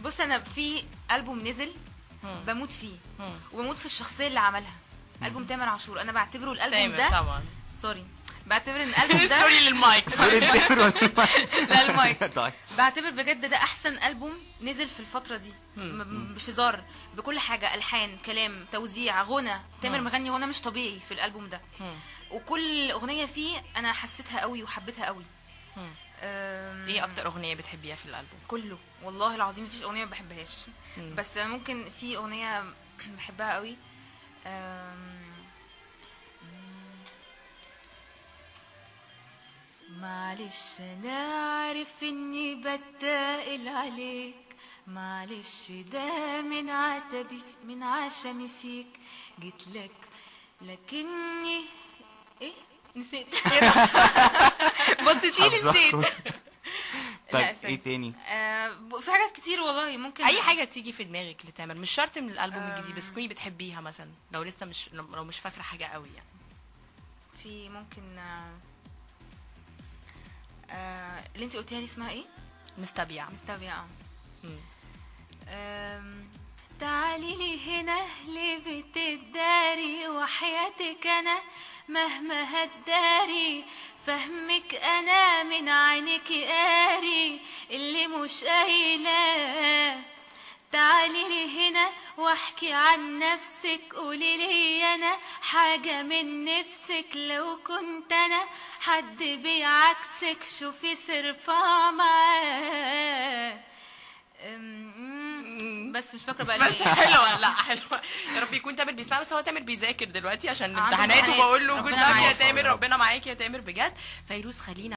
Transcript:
بص انا في ألبوم نزل بموت فيه وبموت في الشخصيه اللي عملها. ألبوم تامر عاشور، انا بعتبره الألبوم ده طبعا سوري، بعتبر ان الألبوم ده سوري للمايك لا المايك. بعتبر بجد ده احسن ألبوم نزل في الفتره دي، مش هزار، بكل حاجه، الحان، كلام، توزيع، غنى. تامر مغني غنى مش طبيعي في الألبوم ده، وكل اغنيه فيه انا حسيتها قوي وحبيتها قوي. ايه اكتر اغنيه بتحبيها في الالبوم؟ كله والله العظيم مفيش اغنيه ما بحبهاش، بس ممكن في اغنيه بحبها قوي. معلش انا عارف اني بتقل عليك، معلش ده من عتبي من عشمي فيك، جيت لك لكني ايه نسيت بصيتيلي نسيت. طيب ايه تاني؟ في حاجات كتير والله، ممكن اي حاجه تيجي في دماغك لتامر، مش شرط من الالبوم الجديد، بس تكوني بتحبيها مثلا، لو لسه مش لو مش فاكره حاجه قوي يعني. في ممكن اللي انت قلتيها دي اسمها ايه؟ مستبيع. مستبيع. تعالي لي هنا ليه بتداري، وحياتك انا مهما هتداري، فهمك انا من عينك قاري اللي مش قايله. تعالي لي هنا واحكي عن نفسك، قولي لي انا حاجه من نفسك، لو كنت انا حد بيعكسك شوفي صرفة معاه. بس مش فاكره بقى بس حلوه. لا حلوه، يا رب يكون تامر بيسمع، بس هو تامر بيذاكر دلوقتي عشان الامتحانات، وبقول له جود لك يا تامر، ربنا معاك يا تامر بجد. فيروز خلينا